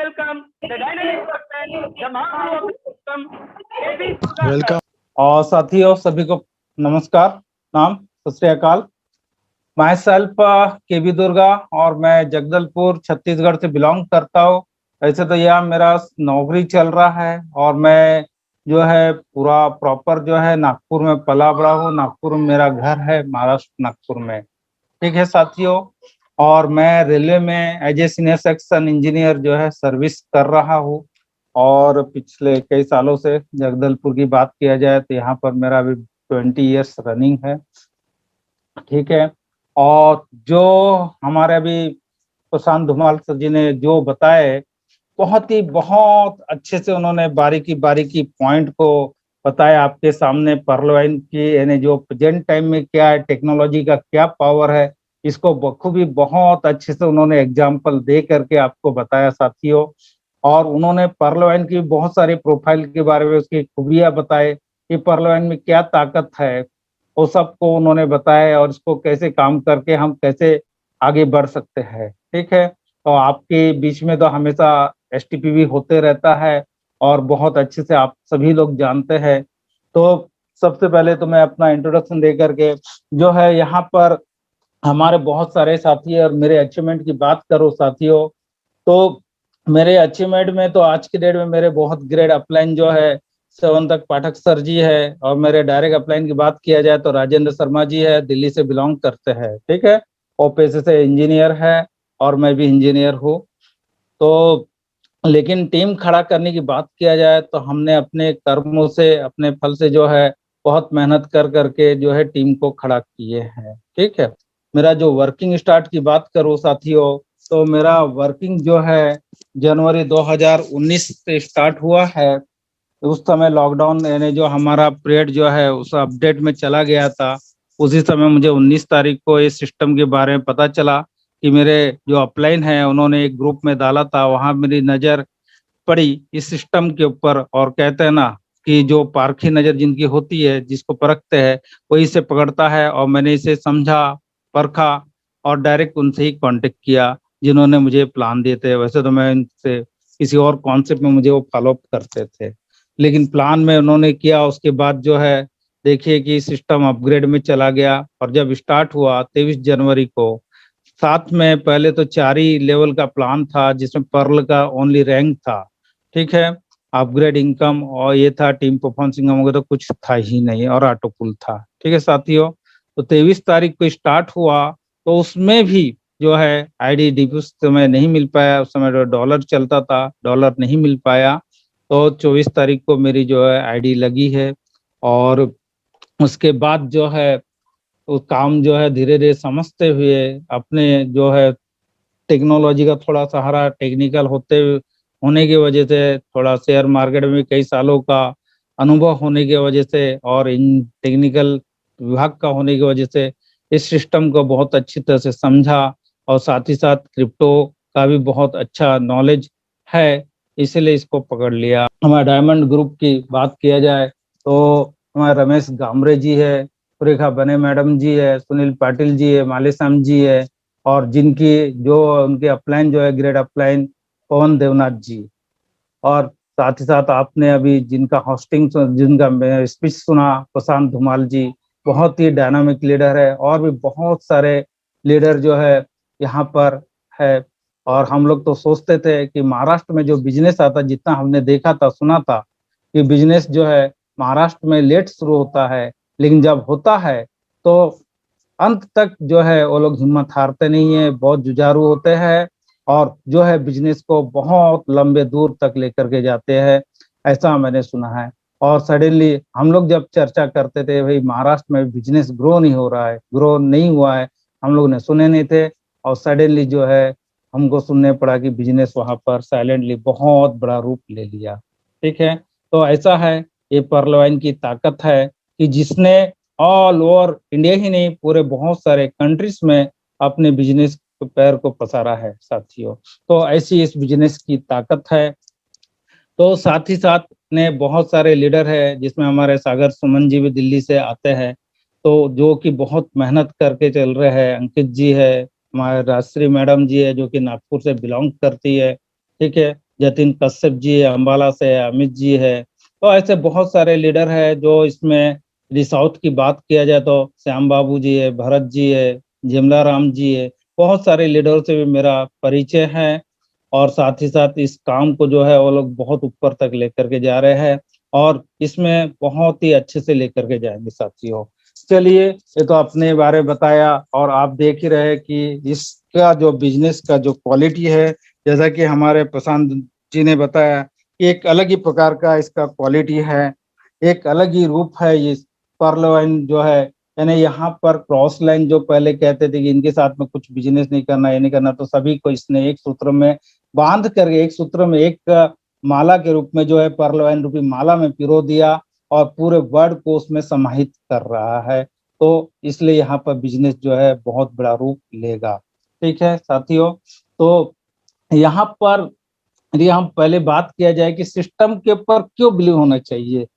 welcome the dynamic person, the master of the system, KB Durga welcome. और साथियों सभी को नमस्कार, नाम सत श्री अकाल। माई सेल्फ केबी दुर्गा और मैं जगदलपुर छत्तीसगढ़ से बिलोंग करता हूँ। ऐसे तो यह मेरा नौकरी चल रहा है और मैं जो है पूरा प्रॉपर जो है नागपुर में पला बड़ा हूँ। नागपुर में मेरा घर है, महाराष्ट्र नागपुर में। ठीक है साथियों, और मैं रेलवे में as a senior section engineer जो है सर्विस कर रहा हूँ। और पिछले कई सालों से जगदलपुर की बात किया जाए तो यहाँ पर मेरा अभी 20 इयर्स रनिंग है। ठीक है, और जो हमारे अभी प्रशांत धुमाल सर जी ने जो बताए, बहुत अच्छे से उन्होंने बारीकी बारीकी पॉइंट को बताया आपके सामने। पर्लवाइन की यानी जो प्रेजेंट टाइम में क्या है, टेक्नोलॉजी का क्या पावर है, इसको बखूबी बहुत अच्छे से उन्होंने एग्जाम्पल दे करके आपको बताया साथियों। और उन्होंने पर्लवाइन की बहुत सारे प्रोफाइल के बारे में, उसकी खूबियां बताए कि पर्लवाइन में क्या ताकत है, वो सबको उन्होंने बताया और इसको कैसे काम करके हम कैसे आगे बढ़ सकते हैं। ठीक है, तो आपके बीच में तो हमेशा एसटीपी होते रहता है और बहुत अच्छे से आप सभी लोग जानते हैं। तो सबसे पहले तो मैं अपना इंट्रोडक्शन दे करके जो है यहाँ पर हमारे बहुत सारे साथी है और मेरे अचीवमेंट की बात करो साथियों, तो मेरे अचीवमेंट में तो आज की डेट में मेरे बहुत ग्रेट अपलाइन जो है 7 तक पाठक सर जी है। और मेरे डायरेक्ट अपलाइन की बात किया जाए तो राजेंद्र शर्मा जी है, दिल्ली से बिलोंग करते हैं। ठीक है, वो पेशे से इंजीनियर है और मैं भी इंजीनियर हूँ। तो लेकिन टीम खड़ा करने की बात किया जाए तो हमने अपने कर्मों से, अपने फल से जो है बहुत मेहनत कर करके जो है टीम को खड़ा किए हैं। ठीक है, मेरा जो वर्किंग स्टार्ट की बात करूँ साथियों, तो मेरा वर्किंग जो है जनवरी 2019 से स्टार्ट हुआ है। उस समय लॉकडाउन यानी जो हमारा पीरियड जो है उस अपडेट में चला गया था। उसी समय मुझे 19 तारीख को इस सिस्टम के बारे में पता चला कि मेरे जो अपलाइन है उन्होंने एक ग्रुप में डाला था। वहां मेरी नज़र पड़ी इस सिस्टम के ऊपर, और कहते हैं ना कि जो पारखी नज़र जिनकी होती है, जिसको परखते हैं वही इसे पकड़ता है। और मैंने इसे समझा, परखा और डायरेक्ट उनसे ही कांटेक्ट किया जिन्होंने मुझे प्लान दिए थे। वैसे तो मैं इनसे किसी और कॉन्सेप्ट में मुझे वो फॉलोअप करते थे, लेकिन प्लान में उन्होंने किया। उसके बाद जो है देखिए कि सिस्टम अपग्रेड में चला गया। और जब स्टार्ट हुआ 23 जनवरी को, साथ में पहले तो 4 ही लेवल का प्लान था जिसमें पर्ल का ओनली रैंक था। ठीक है, अपग्रेड इनकम और ये था, टीम परफॉर्मेंस इनकम वगैरह तो कुछ था ही नहीं, और ऑटो पुल था। ठीक है साथियों, तो 23 तारीख को स्टार्ट हुआ तो उसमें भी जो है आईडी डीपी उस समय नहीं मिल पाया। उस समय डॉलर चलता था, डॉलर नहीं मिल पाया। तो 24 तारीख को मेरी जो है आईडी लगी है। और उसके बाद जो है वो काम जो है धीरे धीरे समझते हुए, अपने जो है टेक्नोलॉजी का थोड़ा सहारा टेक्निकल होने की वजह से, थोड़ा शेयर मार्केट में कई सालों का अनुभव होने की वजह से और इन टेक्निकल विभाग का होने की वजह से इस सिस्टम को बहुत अच्छी तरह से समझा। और साथ ही साथ क्रिप्टो का भी बहुत अच्छा नॉलेज है, इसीलिए इसको पकड़ लिया। हमारा डायमंड ग्रुप की बात किया जाए तो हमारे रमेश गामरे जी है, सुरेखा बने मैडम जी है, सुनील पाटिल जी है, मालेश्याम जी है, और जिनकी जो उनके अपलाइन जो है ग्रेड अपलाइन पवन देवनाथ जी। और साथ ही साथ आपने अभी जिनका होस्टिंग, जिनका स्पीच सुना, प्रशांत धुमाल जी, बहुत ही डायनामिक लीडर है। और भी बहुत सारे लीडर जो है यहाँ पर है। और हम लोग तो सोचते थे कि महाराष्ट्र में जो बिजनेस आता, जितना हमने देखा था, सुना था कि बिजनेस जो है महाराष्ट्र में लेट शुरू होता है, लेकिन जब होता है तो अंत तक जो है वो लोग हिम्मत हारते नहीं है, बहुत जुझारू होते हैं और जो है बिजनेस को बहुत लंबे दूर तक लेकर के जाते हैं, ऐसा मैंने सुना है। और सडनली हम लोग जब चर्चा करते थे भाई महाराष्ट्र में बिजनेस ग्रो नहीं हो रहा है, ग्रो नहीं हुआ है, हम लोग ने सुने नहीं थे। और सडनली जो है हमको सुनने पड़ा कि बिजनेस वहां पर साइलेंटली बहुत बड़ा रूप ले लिया। ठीक है, तो ऐसा है, ये पर्लवाइन की ताकत है कि जिसने ऑल ओवर इंडिया ही नहीं पूरे बहुत सारे कंट्रीज में अपने बिजनेस पैर को पसारा है साथियों। तो ऐसी इस बिजनेस की ताकत है। तो साथ ही साथ ने बहुत सारे लीडर है, जिसमें हमारे सागर सुमन जी भी दिल्ली से आते हैं, तो जो कि बहुत मेहनत करके चल रहे हैं। अंकित जी है, हमारे राजश्री मैडम जी है जो कि नागपुर से बिलोंग करती है। ठीक है, जतिन कश्यप जी है, अम्बाला से अमित जी है। तो ऐसे बहुत सारे लीडर है जो इसमें, यदि साउथ की बात किया जाए तो श्याम बाबू जी है, भरत जी है, जिमला राम जी है। बहुत सारे लीडरों से भी मेरा परिचय है, और साथ ही साथ इस काम को जो है वो लोग बहुत ऊपर तक लेकर के जा रहे हैं, और इसमें बहुत ही अच्छे से लेकर के जाएंगे साथियों। चलिए, ये तो अपने बारे में बताया, और आप देख ही रहे कि इसका जो बिजनेस का जो क्वालिटी है, जैसा कि हमारे प्रशांत जी ने बताया कि एक अलग ही प्रकार का इसका क्वालिटी है, एक अलग ही रूप है ये पर्ल वाइन जो है। यानी यहाँ पर क्रॉस लाइन जो पहले कहते थे कि इनके साथ में कुछ बिजनेस नहीं करना, ये नहीं करना, तो सभी को इसने एक सूत्र में बांध करके, एक सूत्र में, एक माला के रूप में जो है पर्ल वाइन रूपी माला में पिरो दिया, और पूरे वर्ल्ड को उसमें समाहित कर रहा है। तो इसलिए यहाँ पर बिजनेस जो है बहुत बड़ा रूप लेगा। ठीक है साथियों, तो यहाँ पर यदि हम पहले बात किया जाए कि सिस्टम के ऊपर क्यों बिलीव होना चाहिए,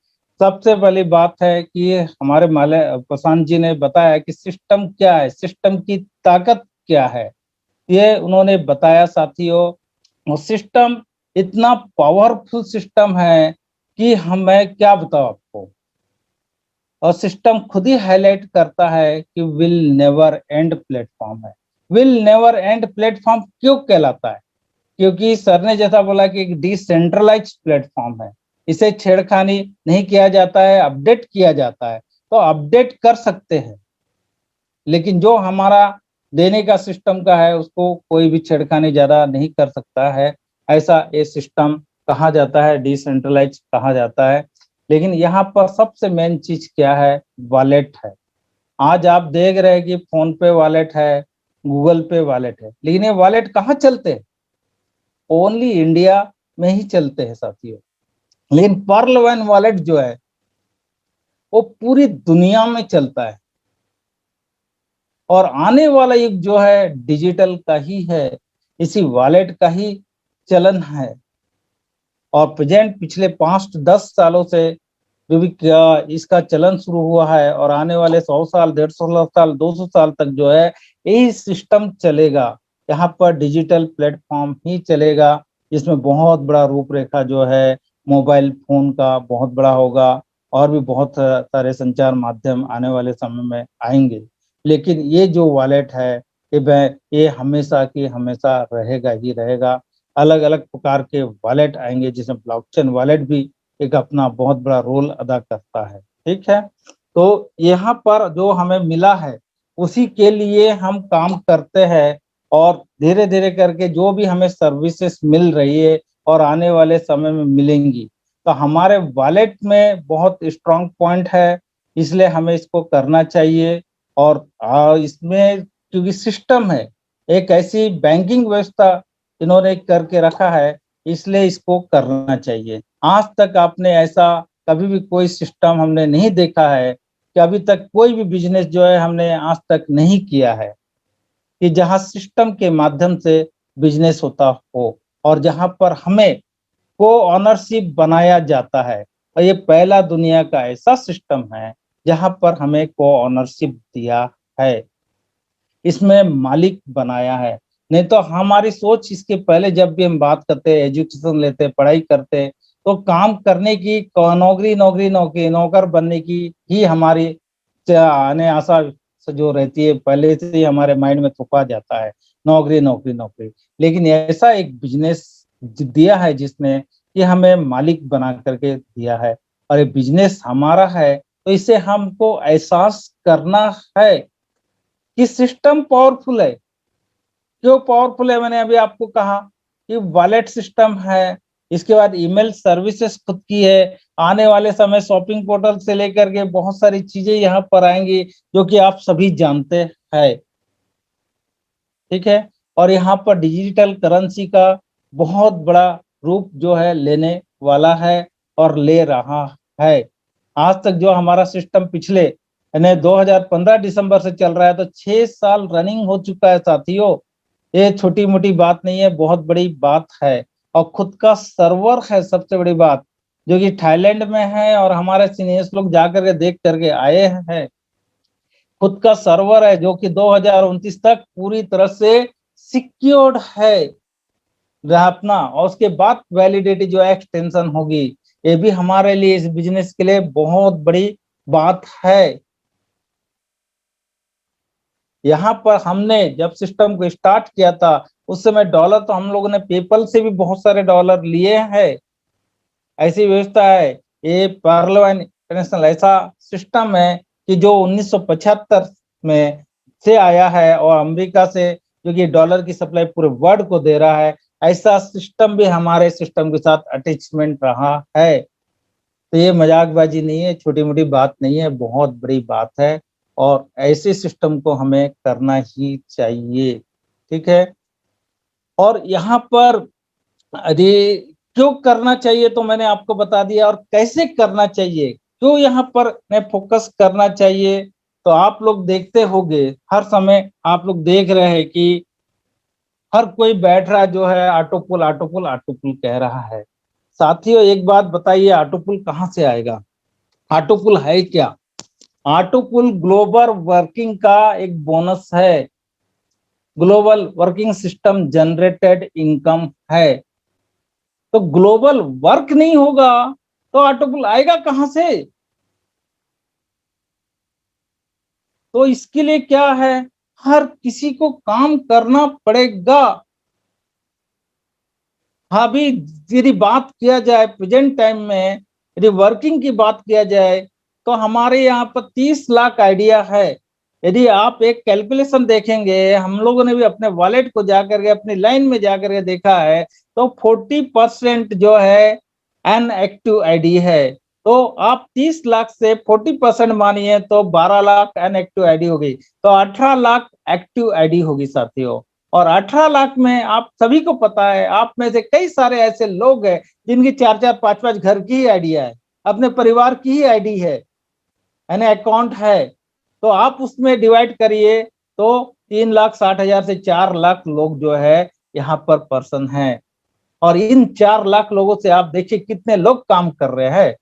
सबसे पहली बात है कि हमारे माले प्रशांत जी ने बताया कि सिस्टम क्या है, सिस्टम की ताकत क्या है, ये उन्होंने बताया साथियों। और सिस्टम इतना पावरफुल सिस्टम है कि मैं क्या बताऊं आपको। और सिस्टम खुद ही हाईलाइट करता है कि विल नेवर एंड प्लेटफॉर्म है। विल नेवर एंड प्लेटफॉर्म क्यों कहलाता है? क्योंकि सर ने जैसा बोला कि एक डिसेंट्रलाइज प्लेटफॉर्म है, इसे छेड़खानी नहीं किया जाता है, अपडेट किया जाता है। तो अपडेट कर सकते हैं, लेकिन जो हमारा देने का सिस्टम का है उसको कोई भी छेड़खानी ज्यादा नहीं कर सकता है। ऐसा ये सिस्टम कहा जाता है, डिसेंट्रलाइज कहा जाता है। लेकिन यहाँ पर सबसे मेन चीज क्या है? वॉलेट है। आज आप देख रहे हैं कि फोन पे वॉलेट है, गूगल पे वॉलेट है, लेकिन ये वॉलेट कहाँ चलते हैं? ओनली इंडिया में ही चलते हैं साथियों। लेकिन पर्ल वैन वॉलेट जो है वो पूरी दुनिया में चलता है, और आने वाला युग जो है डिजिटल का ही है, इसी वॉलेट का ही चलन है। और प्रेजेंट पिछले 5-10 सालों से जो भी क्या इसका चलन शुरू हुआ है, और आने वाले 100 साल, 150 साल, 200 साल तक जो है यही सिस्टम चलेगा। यहाँ पर डिजिटल प्लेटफॉर्म ही चलेगा, जिसमें बहुत बड़ा रूपरेखा जो है मोबाइल फोन का बहुत बड़ा होगा, और भी बहुत सारे संचार माध्यम आने वाले समय में आएंगे। लेकिन ये जो वॉलेट है, ये हमेशा की हमेशा रहेगा ही रहेगा। अलग अलग प्रकार के वॉलेट आएंगे, जिसमें ब्लॉकचेन वॉलेट भी एक अपना बहुत बड़ा रोल अदा करता है। ठीक है, तो यहाँ पर जो हमें मिला है उसी के लिए हम काम करते हैं, और धीरे धीरे करके जो भी हमें सर्विसेज मिल रही है और आने वाले समय में मिलेंगी, तो हमारे वॉलेट में बहुत स्ट्रांग पॉइंट है, इसलिए हमें इसको करना चाहिए। और इसमें क्योंकि सिस्टम है, एक ऐसी बैंकिंग व्यवस्था इन्होंने करके रखा है, इसलिए इसको करना चाहिए। आज तक आपने ऐसा कभी भी कोई सिस्टम हमने नहीं देखा है कि अभी तक कोई भी बिजनेस जो है हमने आज तक नहीं किया है कि जहां सिस्टम के माध्यम से बिजनेस होता हो, और जहां पर हमें को ऑनरशिप बनाया जाता है। और ये पहला दुनिया का ऐसा सिस्टम है जहां पर हमें को ऑनरशिप दिया है, इसमें मालिक बनाया है। नहीं तो हमारी सोच इसके पहले जब भी हम बात करते हैं, एजुकेशन लेते, पढ़ाई करते, तो काम करने की, नौकरी नौकरी नौकरी नौकर बनने की ही हमारी आने आशा से जो रहती है, पहले से ही हमारे माइंड में थुपा जाता है, नौकरी नौकरी नौकरी। लेकिन ऐसा एक बिजनेस दिया है जिसने कि हमें मालिक बना करके दिया है, और ये बिजनेस हमारा है। तो इसे हमको एहसास करना है कि सिस्टम पावरफुल है। क्यों पावरफुल है? मैंने अभी आपको कहा कि वॉलेट सिस्टम है, इसके बाद ईमेल सर्विसेज खुद की है, आने वाले समय शॉपिंग पोर्टल से लेकर के बहुत सारी चीजें यहाँ पर आएंगी जो कि आप सभी जानते हैं। ठीक है, और यहाँ पर डिजिटल करेंसी का बहुत बड़ा रूप जो है लेने वाला है और ले रहा है। आज तक जो हमारा सिस्टम पिछले यानी 2015 दिसंबर से चल रहा है, तो 6 साल रनिंग हो चुका है साथियों। ये छोटी मोटी बात नहीं है, बहुत बड़ी बात है। और खुद का सर्वर है सबसे बड़ी बात, जो कि थाईलैंड में है, और हमारे सीनियर्स लोग जाकर के देख करके आए हैं। खुद का सर्वर है जो कि 2029 तक पूरी तरह से सिक्योर्ड है। रहा अपना, और उसके बाद वैलिडिटी जो है एक्सटेंशन होगी। ये भी हमारे लिए, इस बिजनेस के लिए बहुत बड़ी बात है। यहाँ पर हमने जब सिस्टम को स्टार्ट किया था उस समय डॉलर तो हम लोगों ने पेपल से भी बहुत सारे डॉलर लिए हैं। ऐसी व्यवस्था है, ये पार्लो इंटरनेशनल ऐसा सिस्टम है कि जो 1975 में से आया है, और अमेरिका से जो कि डॉलर की सप्लाई पूरे वर्ल्ड को दे रहा है, ऐसा सिस्टम भी हमारे सिस्टम के साथ अटैचमेंट रहा है। तो ये मजाकबाजी नहीं है, छोटी मोटी बात नहीं है, बहुत बड़ी बात है, और ऐसे सिस्टम को हमें करना ही चाहिए। ठीक है। और यहाँ पर अरे क्यों करना चाहिए तो मैंने आपको बता दिया, और कैसे करना चाहिए, क्यों यहाँ पर मैं फोकस करना चाहिए। तो आप लोग देखते होंगे, हर समय आप लोग देख रहे हैं कि हर कोई बैठ रहा जो है ऑटोपुल ऑटोपुल ऑटोपुल कह रहा है। साथियों एक बात बताइए, ऑटोपुल कहाँ से आएगा? ऑटोपुल है क्या? ऑटोपुल ग्लोबल वर्किंग का एक बोनस है, global working system generated income है। तो ग्लोबल वर्क नहीं होगा तो ऑटोपुल आएगा कहां से? तो इसके लिए क्या है, हर किसी को काम करना पड़ेगा। हाँ भी, यदि बात किया जाए प्रेजेंट टाइम में, यदि वर्किंग की बात किया जाए तो हमारे यहाँ पर 30 लाख आइडिया है। यदि आप एक कैलकुलेशन देखेंगे, हम लोगों ने भी अपने वॉलेट को जाकर के अपनी लाइन में जाकर के देखा है, तो 40% जो है अनएक्टिव आईडी है। तो आप 30 लाख से 40% मानिए तो 12 लाख अनएक्टिव आईडी होगी, तो 18 लाख एक्टिव आईडी होगी साथियों। और 18 लाख में आप सभी को पता है, आप में से कई सारे ऐसे लोग हैं जिनकी 4-4 5-5 घर की ही आइडिया है, अपने परिवार की ही आईडी है, यानी अकाउंट है। तो आप उसमें डिवाइड करिए तो 3,60,000 से 4 लाख लोग जो है यहाँ पर पर्सन हैं। और इन 4 लाख लोगों से आप देखिए कितने लोग काम कर रहे हैं।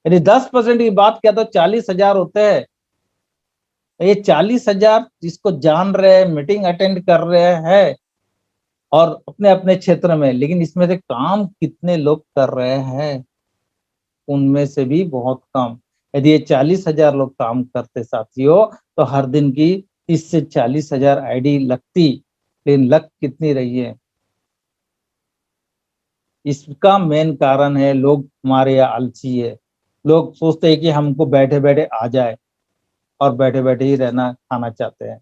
यदि 10% की बात किया तो 40,000 होते हैं। ये 40,000 जिसको जान रहे हैं, मीटिंग अटेंड कर रहे हैं और अपने अपने क्षेत्र में, लेकिन इसमें से काम कितने लोग कर रहे हैं? उनमें से भी बहुत कम। यदि ये 40,000 लोग काम करते साथियों, तो हर दिन की 30 से 40,000 आईडी लगती, लेकिन लग कितनी रही है? इसका मेन कारण है लोग हमारे यहाँ आलसी है। लोग सोचते हैं कि हमको बैठे बैठे आ जाए, और बैठे बैठे ही रहना खाना चाहते हैं।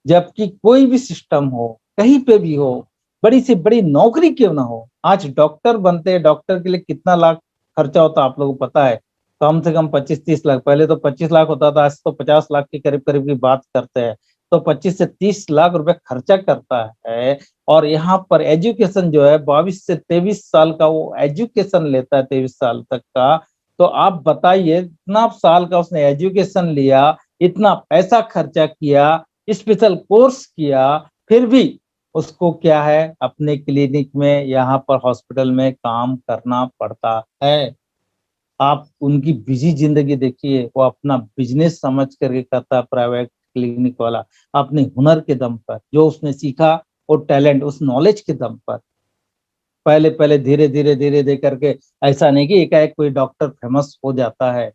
जबकि कोई भी सिस्टम हो, कहीं पे भी हो, बड़ी से बड़ी नौकरी क्यों ना हो, आज डॉक्टर बनते हैं, डॉक्टर के लिए कितना लाख खर्चा होता है आप लोगों को पता है? कम से कम 25-30 लाख, पहले तो 25 लाख होता था, आज तो 50 लाख के करीब करीब की बात करते हैं। तो 25 से 30 लाख रुपए खर्चा करता है। और यहाँ पर एजुकेशन जो है 22 से 23 साल का वो एजुकेशन लेता है, 23 साल तक का। तो आप बताइए, इतना साल का उसने एजुकेशन लिया, इतना पैसा खर्चा किया, स्पेशल कोर्स किया, फिर भी उसको क्या है, अपने क्लिनिक में, यहाँ पर हॉस्पिटल में काम करना पड़ता है। आप उनकी बिजी जिंदगी देखिए, वो अपना बिजनेस समझ करके करता है, प्राइवेट क्लिनिक वाला अपने हुनर के दम पर, जो उसने सीखा, वो टैलेंट, उस नॉलेज के दम पर। पहले पहले धीरे धीरे धीरे धीरे करके, ऐसा नहीं कि एकाएक कोई डॉक्टर फेमस हो जाता है,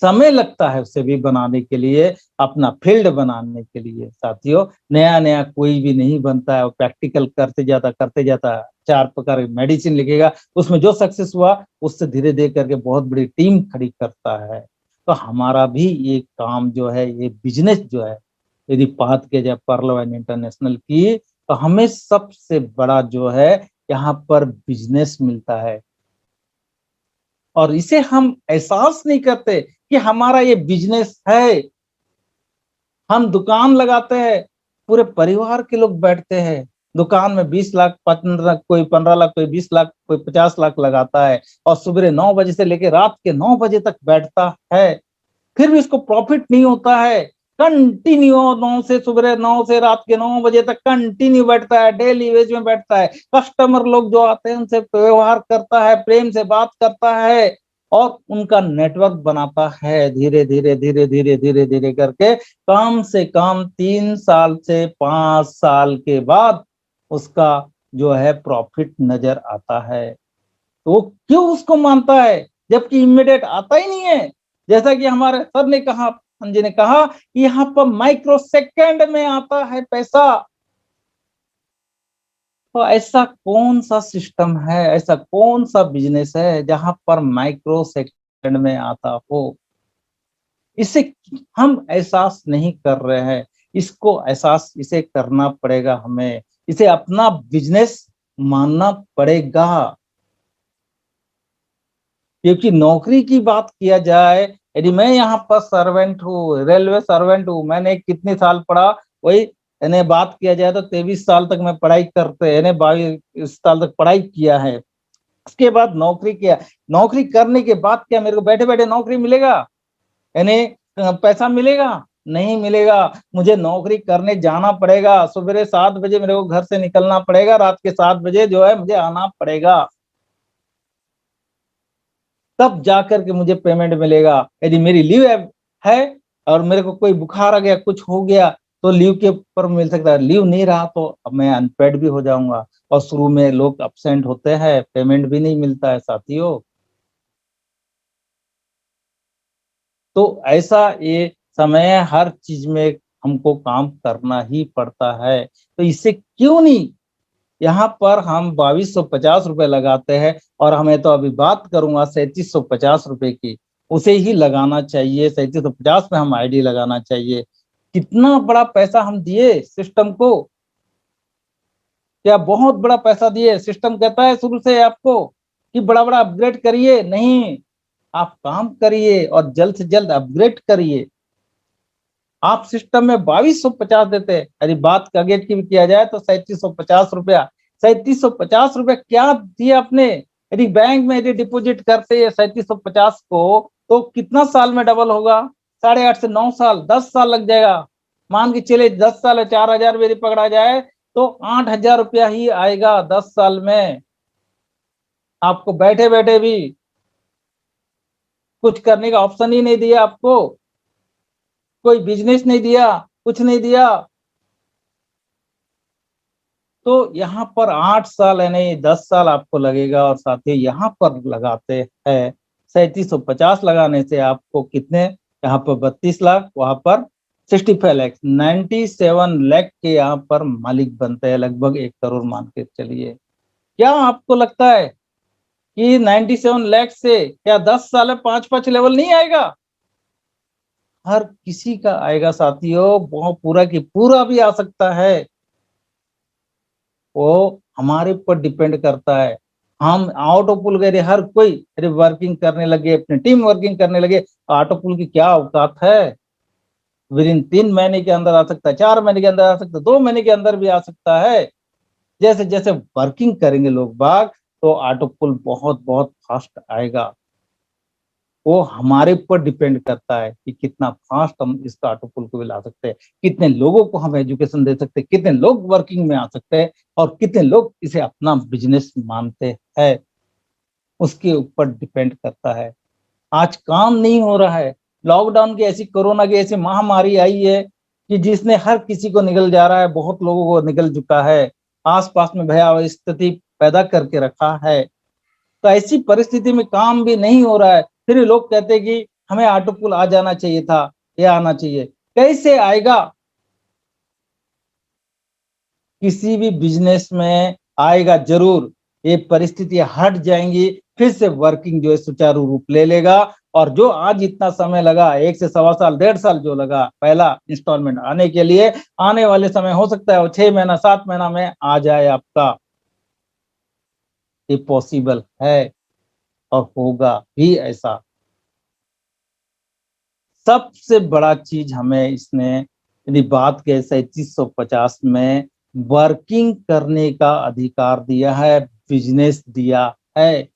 समय लगता है उसे भी बनाने के लिए, अपना फील्ड बनाने के लिए साथियों। नया नया कोई भी नहीं बनता है, वो प्रैक्टिकल करते जाता है, 4 प्रकार की मेडिसिन लिखेगा, उसमें जो सक्सेस हुआ उससे धीरे धीरे करके बहुत बड़ी टीम खड़ी करता है। तो हमारा भी ये काम जो है, ये बिजनेस जो है, यदि बात किया जाए पर्लवैन इंटरनेशनल की, तो हमें सबसे बड़ा जो है यहाँ पर बिजनेस मिलता है। और इसे हम एहसास नहीं करते कि हमारा ये बिजनेस है। हम दुकान लगाते हैं, पूरे परिवार के लोग बैठते हैं दुकान में, 20 लाख 15, कोई 15 लाख, कोई 20 लाख, कोई 50 लाख लगाता है, और सुबह 9 बजे से लेकर रात के 9 बजे तक बैठता है, फिर भी इसको प्रॉफिट नहीं होता है। कंटिन्यू 9 से सुबह 9 से रात के 9 बजे तक कंटिन्यू बैठता है, डेली वेज में बैठता है, कस्टमर लोग जो आते हैं उनसे व्यवहार करता है, प्रेम से बात करता है, और उनका नेटवर्क बनाता है, धीरे धीरे धीरे धीरे धीरे धीरे करके कम से कम 3 साल से 5 साल के बाद उसका जो है प्रॉफिट नजर आता है। तो वो क्यों उसको मानता है जबकि इमीडिएट आता ही नहीं है। जैसा कि हमारे सर ने कहा, जी ने कहा, यहाँ पर माइक्रो सेकंड में आता है पैसा। तो ऐसा कौन सा सिस्टम है, ऐसा कौन सा बिजनेस है जहां पर माइक्रो सेकंड में आता हो? इसे हम एहसास नहीं कर रहे हैं। इसको एहसास इसे करना पड़ेगा, हमें इसे अपना बिजनेस मानना पड़ेगा। क्योंकि नौकरी की बात किया जाए, यदि मैं यहाँ पर सर्वेंट हूँ, रेलवे सर्वेंट हूँ, मैंने कितने साल पढ़ा, वही यानी बात किया जाए तो 23 साल तक मैं पढ़ाई करते, यानी 22 साल तक पढ़ाई किया है। उसके बाद नौकरी किया, नौकरी करने के बाद क्या मेरे को बैठे बैठे नौकरी मिलेगा, यानी पैसा मिलेगा? नहीं मिलेगा। मुझे नौकरी करने जाना पड़ेगा। सुबह 7 बजे मेरे को घर से निकलना पड़ेगा, रात के 7 बजे जो है मुझे आना पड़ेगा, तब जाकर के मुझे पेमेंट मिलेगा। यदि मेरी लीव है और मेरे को कोई बुखार आ गया, कुछ हो गया, तो लीव के ऊपर मिल सकता है। लीव नहीं रहा तो अब मैं अनपेड भी हो जाऊंगा। और शुरू में लोग अब्सेंट होते हैं, पेमेंट भी नहीं मिलता है साथियों। तो ऐसा ये समय है, हर चीज में हमको काम करना ही पड़ता है। तो इससे क्यों नहीं यहाँ पर हम 2250 रुपए लगाते हैं, और हमें तो अभी बात करूंगा 3750 रुपए की, उसे ही लगाना चाहिए। 3750 में हम आईडी लगाना चाहिए। कितना बड़ा पैसा हम दिए सिस्टम को, क्या बहुत बड़ा पैसा दिए? सिस्टम कहता है शुरू से आपको कि बड़ा बड़ा अपग्रेड करिए, नहीं, आप काम करिए और जल्द से जल्द अपग्रेड करिए। आप सिस्टम में 2250 देते हैं, यदि बात कागज की भी किया जाए तो 3750 रुपया। 3750 रुपया क्या दिए आपने? यदि बैंक में यदि डिपॉजिट करते हैं 3750 को, तो कितना साल में डबल होगा? 8.5 से 9 साल, 10 साल लग जाएगा। मान के चले 10 साल 4000 भी यदि पकड़ा जाए तो 8000 रुपया ही आएगा 10 साल में। आपको बैठे बैठे भी कुछ करने का ऑप्शन ही नहीं दिया, आपको कोई बिजनेस नहीं दिया, कुछ नहीं दिया। तो यहाँ पर 8 साल है, नहीं 10 साल आपको लगेगा। और साथ ही यहाँ पर लगाते हैं 3750 लगाने से आपको कितने, यहाँ पर 32 लाख, वहां पर 65 लाख, 97 लाख के यहाँ पर मालिक बनते हैं, लगभग 1 करोड़ मान के चलिए। क्या आपको लगता है कि 97 लाख से क्या 10 साल में 5-5 लेवल नहीं आएगा? हर किसी का आएगा साथियों, वो पूरा की पूरा भी आ सकता है। वो हमारे ऊपर डिपेंड करता है। हम ऑटो पुल गए, हर कोई अरे वर्किंग करने लगे, अपने टीम वर्किंग करने लगे। ऑटो पुल की क्या औकात है? विद इन 3 महीने के अंदर आ सकता है, 4 महीने के अंदर आ सकता है, 2 महीने के अंदर भी आ सकता है। जैसे जैसे वर्किंग करेंगे लोग बाग, तो ऑटो पुल बहुत बहुत फास्ट आएगा। वो हमारे ऊपर डिपेंड करता है कि कितना फास्ट हम इस ऑटो पुल को भी ला सकते हैं, कितने लोगों को हम एजुकेशन दे सकते हैं, कितने लोग वर्किंग में आ सकते हैं, और कितने लोग इसे अपना बिजनेस मानते हैं, उसके ऊपर डिपेंड करता है। आज काम नहीं हो रहा है। लॉकडाउन की ऐसी, कोरोना की ऐसी महामारी आई है कि जिसने हर किसी को निगल जा रहा है, बहुत लोगों को निगल चुका है, आसपास में भयावह स्थिति पैदा करके रखा है। तो ऐसी परिस्थिति में काम भी नहीं हो रहा है, फिर लोग कहते हैं कि हमें ऑटो पुल आ जाना चाहिए था, ये आना चाहिए। कैसे आएगा? किसी भी बिजनेस में आएगा जरूर। ये परिस्थितियां हट जाएंगी, फिर से वर्किंग जो है सुचारू रूप ले लेगा। और जो आज इतना समय लगा, 1 से 1.25 साल 1.5 साल जो लगा पहला इंस्टॉलमेंट आने के लिए, आने वाले समय हो सकता है वो 6 महीना 7 महीना में आ जाए आपका। ये पॉसिबल है और होगा भी ऐसा। सबसे बड़ा चीज हमें इसने, यदि बात के 3750 में वर्किंग करने का अधिकार दिया है, बिजनेस दिया है।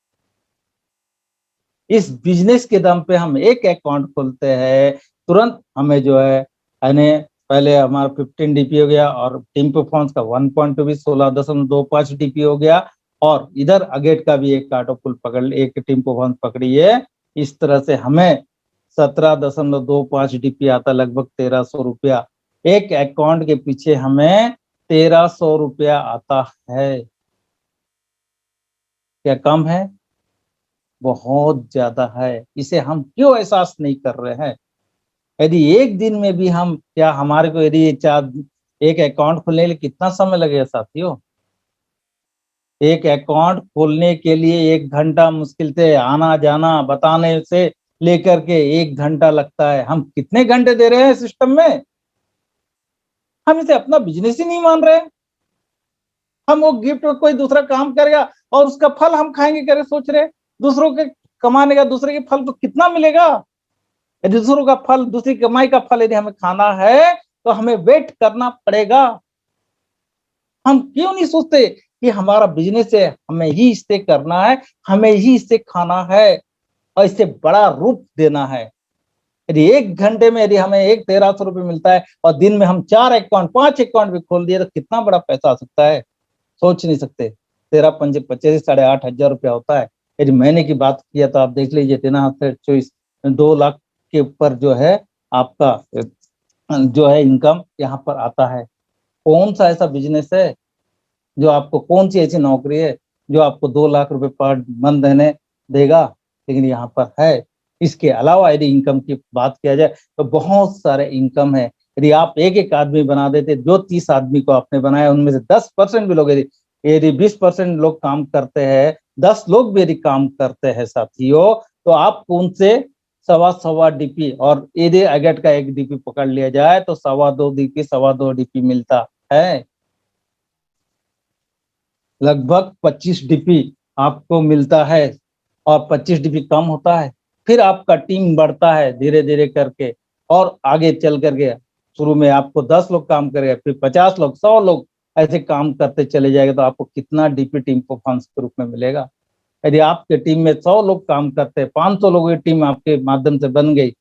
इस बिजनेस के दम पे हम एक अकाउंट खोलते हैं, तुरंत हमें जो है यानी पहले हमारा 15 डीपी हो गया, और टीम परफॉर्मेंस का 1.2 भी 16.25 डीपी हो गया, और इधर अगेट का भी एक ऑटो पुल पकड़, एक टीम परफॉर्मेंस पकड़ी है। इस तरह से हमें 17.25 डीपी आता, लगभग 1300 रुपया एक अकाउंट के पीछे हमें 1300 रुपया आता है। क्या कम है? बहुत ज्यादा है। इसे हम क्यों एहसास नहीं कर रहे हैं? यदि एक दिन में भी हम, क्या हमारे को यदि एक अकाउंट खोलने के लिए कितना समय लगेगा साथियों? एक अकाउंट खोलने के लिए 1 घंटा मुश्किल से आना जाना बताने से लेकर के 1 घंटा लगता है। हम कितने घंटे दे रहे हैं सिस्टम में? हम इसे अपना बिजनेस ही नहीं मान रहे। हम वो गिफ्ट कोई दूसरा काम करेगा और उसका फल हम खाएंगे करे सोच रहे। दूसरों के कमाने का, दूसरे के फल तो कितना मिलेगा? यदि दूसरों का फल, दूसरी कमाई का फल यदि हमें खाना है तो हमें वेट करना पड़ेगा। हम क्यों नहीं सोचते कि हमारा बिजनेस है, हमें ही इससे करना है, हमें ही इससे खाना है और इससे बड़ा रूप देना है। यदि 1 घंटे में यदि हमें 1300 रुपये मिलता है और दिन में हम 4 अकाउंट 5 अकाउंट भी खोल दिए तो कितना बड़ा पैसा आ सकता है? सोच नहीं सकते। 13 पंजे 25, 8,500 रुपया होता है। यदि महीने की बात किया तो आप देख लीजिए, 2 लाख के ऊपर जो है आपका जो है इनकम यहाँ पर आता है। कौन सा ऐसा बिजनेस है जो आपको, कौन सी ऐसी नौकरी है जो आपको 2 लाख रुपए पर मंथ देने देगा? लेकिन यहाँ पर है। इसके अलावा यदि इनकम की बात किया जाए तो बहुत सारे इनकम है। यदि आप एक एक आदमी बना देते, जो 30 आदमी को आपने बनाया उनमें से 10% भी लोग, यदि 20% लोग काम करते हैं, 10 लोग भी यदि काम करते हैं साथियों, तो आपको उनसे सवा सवा डीपी, और यदि अगेट का 1 डीपी पकड़ लिया जाए तो 2.25 डीपी, 2.25 डीपी मिलता है। लगभग 25 डीपी आपको मिलता है और 25 डीपी कम होता है। फिर आपका टीम बढ़ता है धीरे धीरे करके और आगे चल करके शुरू में आपको 10 लोग काम करेगा, फिर 50 लोग, 100 लोग ऐसे काम करते चले जाएगा तो आपको कितना डीपी टीम परफॉर्मेंस के रूप में मिलेगा? यदि आपके टीम में 100 लोग काम करते हैं, 500 लोगों की टीम आपके माध्यम से बन गई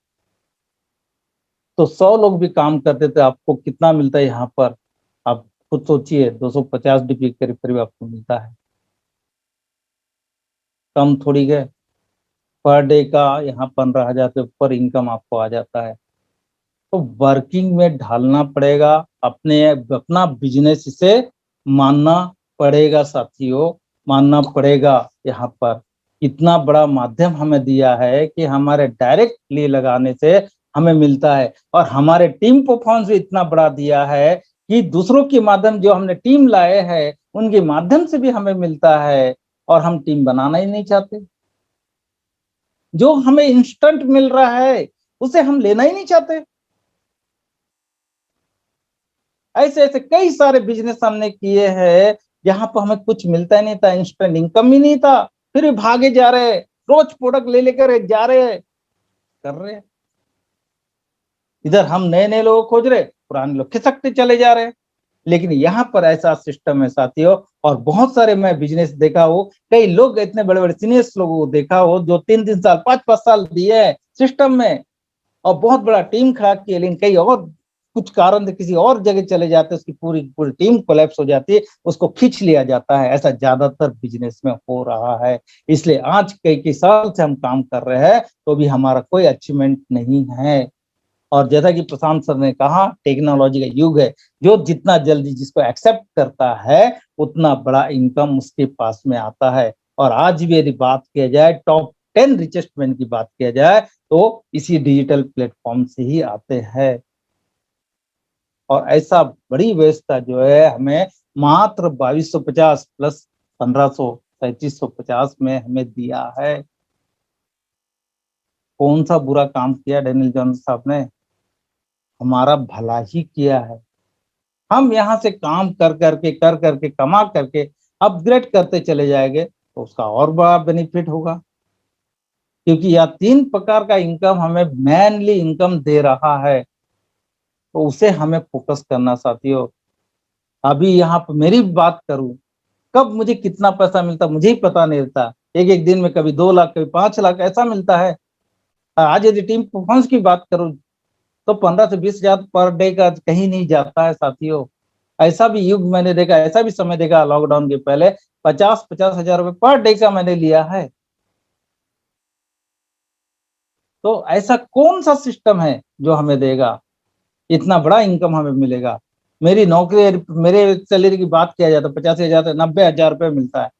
तो 100 लोग भी काम करते थे, आपको कितना मिलता है यहाँ पर? आप खुद सोचिए, 250 डीपी करीब करीब आपको मिलता है। कम थोड़ी गए। पर डे का यहाँ 15,000 के ऊपर इनकम आपको आ जाता है। तो वर्किंग में ढालना पड़ेगा, अपना बिजनेस इसे मानना पड़ेगा साथियों, मानना पड़ेगा। यहाँ पर इतना बड़ा माध्यम हमें दिया है कि हमारे डायरेक्टली लगाने से हमें मिलता है, और हमारे टीम परफॉर्मेंस भी इतना बड़ा दिया है कि दूसरों के माध्यम, जो हमने टीम लाए हैं उनके माध्यम से भी हमें मिलता है, और हम टीम बनाना ही नहीं चाहते। जो हमें इंस्टेंट मिल रहा है उसे हम लेना ही नहीं चाहते। ऐसे ऐसे कई सारे बिजनेस हमने किए हैं जहां पर हमें कुछ मिलता ही नहीं था, इंस्टेंट इनकम ही नहीं था, फिर भी भागे जा रहे, रोज प्रोडक्ट ले लेकर जा रहे, कर रहे। इधर हम नए नए लोग खोज रहे, पुराने लोग खिसकते चले जा रहे। लेकिन यहाँ पर ऐसा सिस्टम है साथियों, और बहुत सारे मैं बिजनेस देखा हो, कई लोग इतने बड़े बड़े सीनियर्स लोगों को देखा हो जो 3-3 साल 5-5 साल दिए हैं सिस्टम में और बहुत बड़ा टीम खड़ा किया, लेकिन कई और कुछ कारण से किसी और जगह चले जाते हैं, उसकी पूरी पूरी टीम कोलैप्स हो जाती है, उसको खींच लिया जाता है। ऐसा ज्यादातर बिजनेस में हो रहा है। इसलिए आज कई कई साल से हम काम कर रहे हैं तो भी हमारा कोई अचीवमेंट नहीं है। और जैसा कि प्रशांत सर ने कहा, टेक्नोलॉजी का युग है, जो जितना जल्दी जिसको एक्सेप्ट करता है उतना बड़ा इनकम उसके पास में आता है। और आज भी यदि बात किया जाए, टॉप 10 रिचेस्ट मैन की बात किया जाए तो इसी डिजिटल प्लेटफॉर्म से ही आते हैं। और ऐसा बड़ी व्यवस्था जो है हमें मात्र 2250 प्लस 1500 3750 में हमें दिया है। कौन सा बुरा काम किया डैनियल जॉन्स साहब ने? हमारा भला ही किया है। हम यहाँ से काम कर करके कमा करके अपग्रेड करते चले जाएंगे तो उसका और बड़ा बेनिफिट होगा, क्योंकि यह 3 प्रकार का इनकम हमें मेनली इनकम दे रहा है, तो उसे हमें फोकस करना साथियों। अभी यहाँ पर मेरी बात करूं, कब मुझे कितना पैसा मिलता मुझे ही पता नहीं रहता। एक एक दिन में कभी 2 लाख, कभी 5 लाख ऐसा मिलता है। आज यदि टीम परफॉर्मेंस की बात करूं तो 15 से 20 हजार पर डे का कहीं नहीं जाता है साथियों। ऐसा भी युग मैंने देखा, ऐसा भी समय देखा लॉकडाउन के पहले 50-50 हजार रुपए पर डे का मैंने लिया है। तो ऐसा कौन सा सिस्टम है जो हमें देगा इतना बड़ा इनकम हमें मिलेगा? मेरी नौकरी, मेरे सैलरी की बात किया जाए तो 85,000 से 90,000 रुपये मिलता है।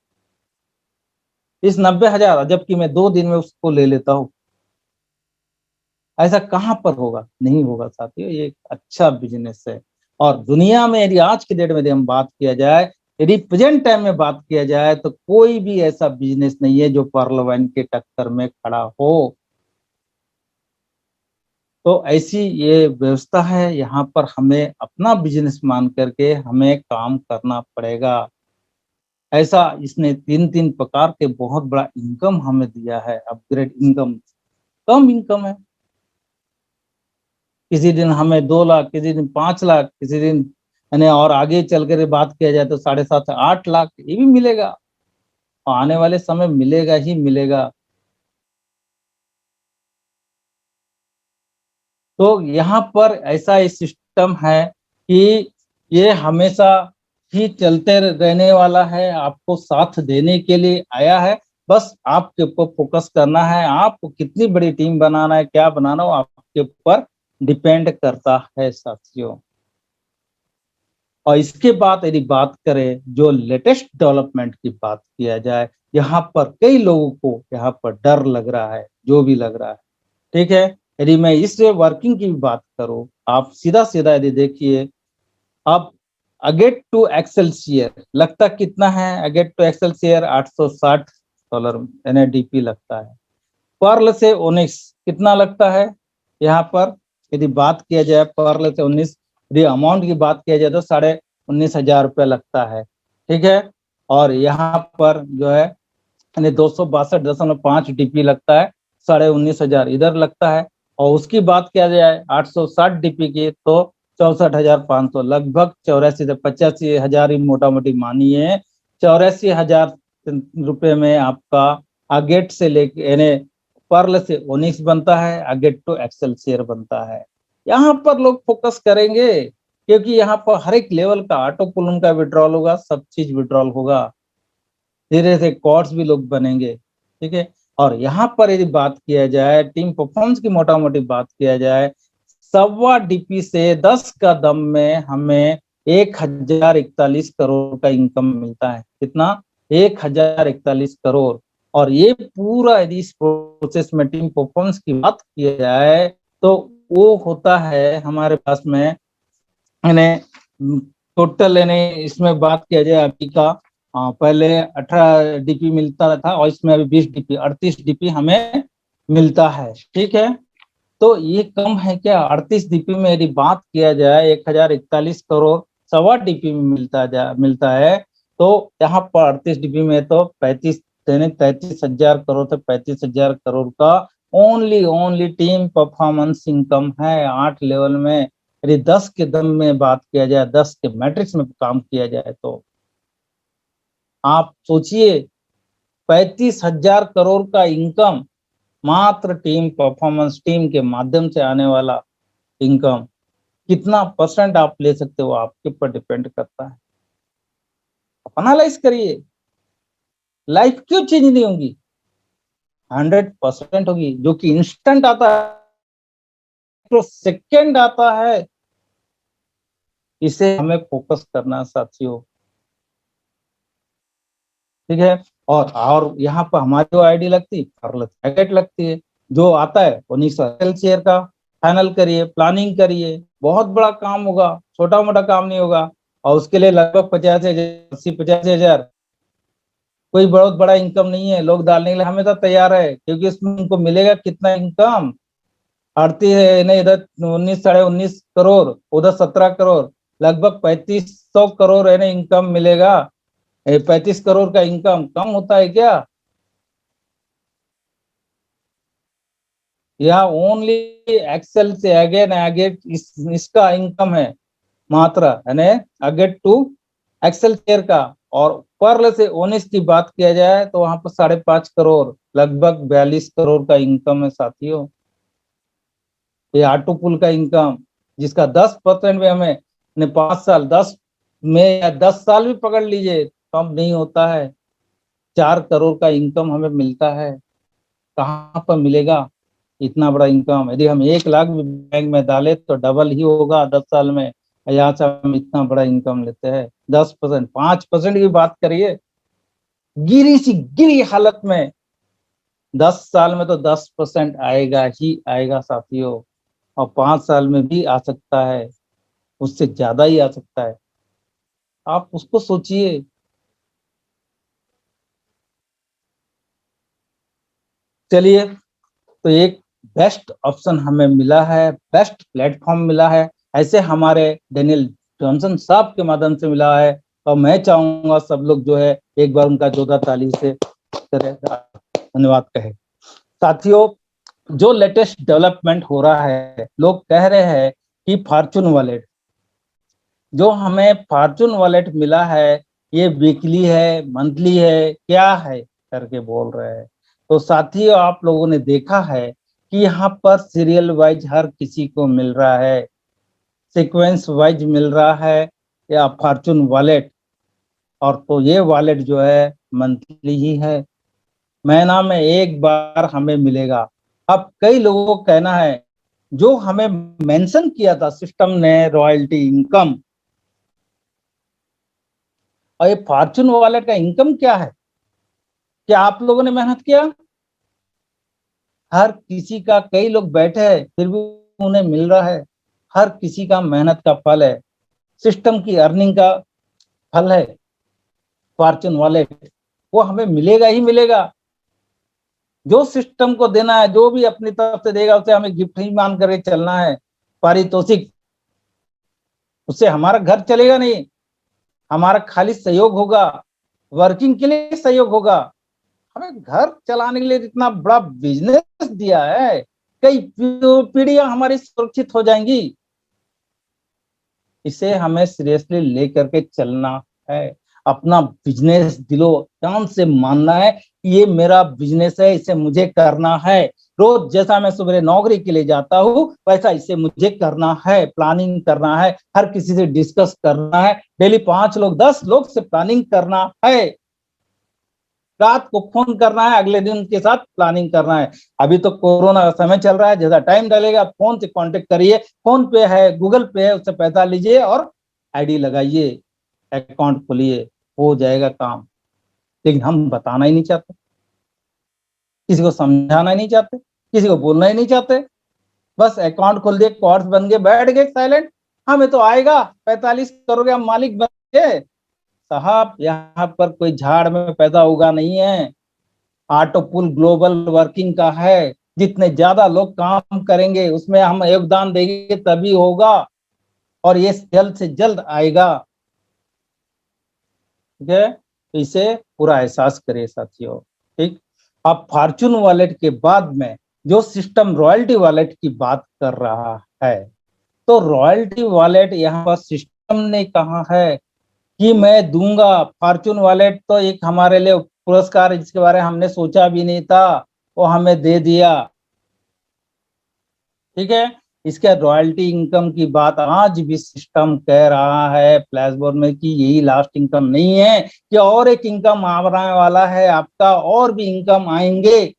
इस 90,000 जबकि मैं 2 दिन में उसको ले लेता हूँ, ऐसा कहाँ पर होगा? नहीं होगा साथियों। ये एक अच्छा बिजनेस है। और दुनिया में यदि आज की डेट में यदि हम बात किया जाए, यदि प्रेजेंट टाइम में बात किया जाए, तो कोई भी ऐसा बिजनेस नहीं है जो पर्ल वाइन के टक्कर में खड़ा हो। तो ऐसी ये व्यवस्था है, यहाँ पर हमें अपना बिजनेस मान करके हमें काम करना पड़ेगा। ऐसा इसने 3-3 प्रकार के बहुत बड़ा इनकम हमें दिया है, अपग्रेड इनकम। कम इनकम है, किसी दिन हमें 2 लाख, किसी दिन 5 लाख, किसी दिन यानी और आगे चल कर बात किया जाए तो 7.5 से 8 लाख ये भी मिलेगा, और आने वाले समय मिलेगा ही मिलेगा। तो यहाँ पर ऐसा एक सिस्टम है कि ये हमेशा ही चलते रहने वाला है, आपको साथ देने के लिए आया है। बस आपके ऊपर फोकस करना है, आपको कितनी बड़ी टीम बनाना है, क्या बनाना हो, आपके ऊपर डिपेंड करता है साथियों। और इसके बाद यदि बात करें जो लेटेस्ट डेवलपमेंट की बात किया जाए, यहाँ पर कई लोगों को यहाँ पर डर लग रहा है, जो भी लग रहा है, ठीक है। यदि मैं इस वर्किंग की बात करूं, आप सीधा सीधा यदि देखिए, अब अगेट टू एक्सेलसियर लगता कितना है? अगेट टू एक्सेलसियर $860 NADP लगता है। पर्ल से ओनिक्स कितना लगता है? यहाँ पर यदि बात किया जाए पर्ल से 19, यदि अमाउंट की बात किया जाए तो 19,500 रुपये लगता है, ठीक है। और यहाँ पर जो है 262.5 DP लगता है, 19,500 इधर लगता है। और उसकी बात किया जाए 860 DP की तो 64,500, लगभग 84 से 85,000 ही मोटा मोटी मानिए। 84,000 रुपये में आपका अगेट से लेके यानी पर्ल से ओनिक्स बनता है, अगेट टू एक्सेलसियर बनता है। यहाँ पर लोग फोकस करेंगे क्योंकि यहाँ पर हर एक लेवल का ऑटो पुल उनका विड्रॉल होगा, सब चीज विड्रॉल होगा, धीरे से कॉर्ड्स भी लोग बनेंगे, ठीक है। और यहाँ पर यदि बात किया जाए टीम परफॉर्मेंस की, मोटा मोटी बात किया जाए, 1.25 DP से 10 का दम में हमें 1,041 करोड़ का इनकम मिलता है। कितना? 1,041 करोड़। और ये पूरा यदि इस प्रोसेस में टीम परफॉर्मेंस की बात किया जाए तो वो होता है हमारे पास में यानी टोटल, यानी इसमें बात किया जाए अभी का, पहले 18 DP मिलता था और इसमें अभी 20 DP 38 DP हमें मिलता है, ठीक है। तो ये कम है क्या? 38 DP में यदि बात किया जाए 1,041 करोड़ 1.25 DP में मिलता है, तो यहाँ पर 38 DP में तो 33,000 करोड़ से 35,000 करोड़ का ओनली टीम परफॉर्मेंस इनकम है 8 लेवल में। यदि 10 के दम में बात किया जाए, 10 के मैट्रिक्स में काम किया जाए, तो आप सोचिए 35,000 करोड़ का इनकम, मात्र टीम परफॉर्मेंस, टीम के माध्यम से आने वाला इनकम, कितना परसेंट आप ले सकते हो आपके ऊपर डिपेंड करता है। एनालाइज करिए, लाइफ क्यों चेंज नहीं होगी? 100% होगी, जो कि इंस्टेंट आता है, तो सेकेंड आता है। इसे हमें फोकस करना साथियों, ठीक है। और यहाँ पर हमारी जो आईडी लगती है, पैकेट लगती है, जो आता है वो शेयर का फाइनल करिए, प्लानिंग करिए, बहुत बड़ा काम होगा, छोटा मोटा काम नहीं होगा। और उसके लिए लगभग 50,000, 80-85,000 कोई बहुत बड़ा इनकम नहीं है। लोग डालने के लिए हमेशा तैयार है, क्योंकि इसमें उनको मिलेगा कितना इनकम? आरती है नहीं, इधर 19, 19.5 करोड़, उधर 17 करोड़, लगभग 3500 करोड़ है ना इनकम मिलेगा। 35 करोड़ का इनकम कम होता है क्या? यह ओनली एक्सेल से अगेन अगेट इसका इनकम है मात्रा, यानी अगेट टू एक्सेल शेयर का। और पर्ल से ओनिस की बात किया जाए तो वहां पर 5.5 करोड़, लगभग 42 करोड़ का इनकम है साथियों। ये ऑटो पुल का इनकम, जिसका 10% में हमें 5 साल, 10 में या 10 साल भी पकड़ लीजिए, कम नहीं होता है। 4 करोड़ का इनकम हमें मिलता है। कहाँ पर मिलेगा इतना बड़ा इनकम? यदि हम 1 लाख भी बैंक में डाले तो डबल ही होगा 10 साल में। यहाँ से हम इतना बड़ा इनकम लेते हैं, 10%, 5% की बात करिए, गिरी सी गिरी हालत में 10 साल में तो 10% आएगा ही आएगा साथियों, और 5 साल में भी आ सकता है, उससे ज्यादा ही आ सकता है। आप उसको सोचिए। चलिए, तो एक बेस्ट ऑप्शन हमें मिला है, बेस्ट प्लेटफॉर्म मिला है, ऐसे हमारे डेनियल जॉनसन साहब के माध्यम से मिला है। और मैं चाहूंगा सब लोग जो है एक बार उनका जोरदार ताली से धन्यवाद कहे। साथियों, जो लेटेस्ट डेवलपमेंट हो रहा है, लोग कह रहे हैं कि फॉर्चून वॉलेट, जो हमें फॉर्चून वॉलेट मिला है, ये वीकली है, मंथली है, क्या है करके बोल रहे हैं। तो साथियों, आप लोगों ने देखा है कि यहाँ पर सीरियल वाइज हर किसी को मिल रहा है, सीक्वेंस वाइज मिल रहा है या फॉर्चून वॉलेट, और तो ये वॉलेट जो है मंथली ही है, महीना में एक बार हमें मिलेगा। अब कई लोगों को कहना है, जो हमें मेंशन किया था सिस्टम ने रॉयल्टी इनकम, और ये फॉर्चून वॉलेट का इनकम क्या है? क्या आप लोगों ने मेहनत किया? हर किसी का, कई लोग बैठे हैं फिर भी उन्हें मिल रहा है, हर किसी का मेहनत का फल है, सिस्टम की अर्निंग का फल है फॉर्चून वॉलेट, वो हमें मिलेगा ही मिलेगा। जो सिस्टम को देना है, जो भी अपनी तरफ से देगा उसे हमें गिफ्ट ही मान करके चलना है, पारितोषिक। उससे हमारा घर चलेगा नहीं, हमारा खाली सहयोग होगा, वर्किंग के लिए सहयोग होगा। हमें घर चलाने के लिए इतना बड़ा बिजनेस दिया है, कई पीढ़ियां हमारी सुरक्षित हो जाएंगी। इसे हमें सीरियसली लेकर के चलना है, अपना बिजनेस दिलो जान से मानना है कि ये मेरा बिजनेस है, इसे मुझे करना है। रोज जैसा मैं सुबह नौकरी के लिए जाता हूँ, वैसा इसे मुझे करना है, प्लानिंग करना है, हर किसी से डिस्कस करना है, डेली 5 लोग 10 लोग से प्लानिंग करना है, रात को फोन करना है, अगले दिन उनके साथ प्लानिंग करना है। अभी तो कोरोना का समय चल रहा है, जैसा टाइम डलेगा फोन से कांटेक्ट करिए, फोन पे है, गूगल पे है, उससे पैसा लीजिए और आईडी लगाइए, अकाउंट खोलिए, हो जाएगा काम। लेकिन हम बताना ही नहीं चाहते, किसी को समझाना ही नहीं चाहते, किसी को बोलना ही नहीं चाहते, बस अकाउंट खोल दिए, कॉर्ड्स बन गए, बैठ गए साइलेंट, हमें तो आएगा 45 करोड़ का मालिक बन गए। साहब, यहाँ पर कोई झाड़ में पैदा होगा नहीं है, ऑटोपुल ग्लोबल वर्किंग का है, जितने ज्यादा लोग काम करेंगे उसमें हम योगदान देंगे तभी होगा, और ये जल्द से जल्द आएगा। ठीक है, तो इसे पूरा एहसास करिए साथियों। ठीक, अब फॉर्चून वॉलेट के बाद में जो सिस्टम रॉयल्टी वॉलेट की बात कर रहा है, तो रॉयल्टी वॉलेट यहाँ पर सिस्टम ने कहा है कि मैं दूंगा। फॉर्चून वॉलेट तो एक हमारे लिए पुरस्कार है, जिसके बारे में हमने सोचा भी नहीं था, वो हमें दे दिया। ठीक है, इसके रॉयल्टी इनकम की बात आज भी सिस्टम कह रहा है फ्लैशबोर्ड में कि यही लास्ट इनकम नहीं है, कि और एक इनकम आने वाला है आपका, और भी इनकम आएंगे।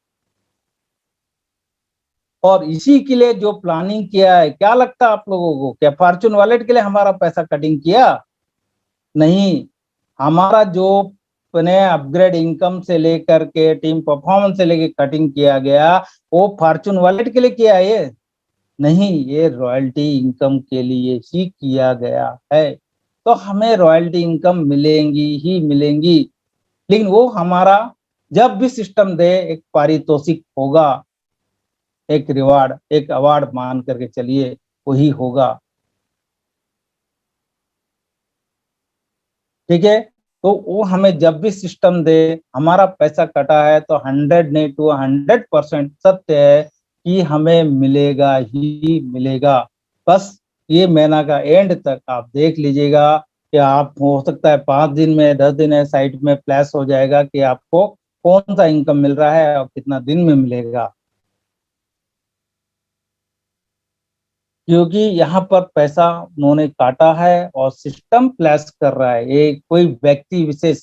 और इसी के लिए जो प्लानिंग किया है, क्या लगता है आप लोगों को, क्या फॉर्चून वॉलेट के लिए हमारा पैसा कटिंग किया? नहीं, हमारा जो अपने अपग्रेड इनकम से लेकर के टीम परफॉर्मेंस से लेकर कटिंग किया गया, वो फॉर्चून वॉलेट के लिए किया है ये नहीं, ये रॉयल्टी इनकम के लिए ही किया गया है। तो हमें रॉयल्टी इनकम मिलेंगी ही मिलेंगी, लेकिन वो हमारा जब भी सिस्टम दे एक पारितोषिक होगा, एक रिवार्ड, एक अवार्ड मान करके चलिए, वही होगा। ठीक है, तो वो हमें जब भी सिस्टम दे, हमारा पैसा कटा है तो 100 नहीं टू 100% सत्य है कि हमें मिलेगा ही मिलेगा। बस ये महीना का एंड तक आप देख लीजिएगा कि आप, हो सकता है 5 दिन में, 10 दिन है, साइट में फ्लैश हो जाएगा कि आपको कौन सा इनकम मिल रहा है और कितना दिन में मिलेगा। क्योंकि यहाँ पर पैसा उन्होंने काटा है और सिस्टम फ्लैश कर रहा है, ये कोई व्यक्ति विशेष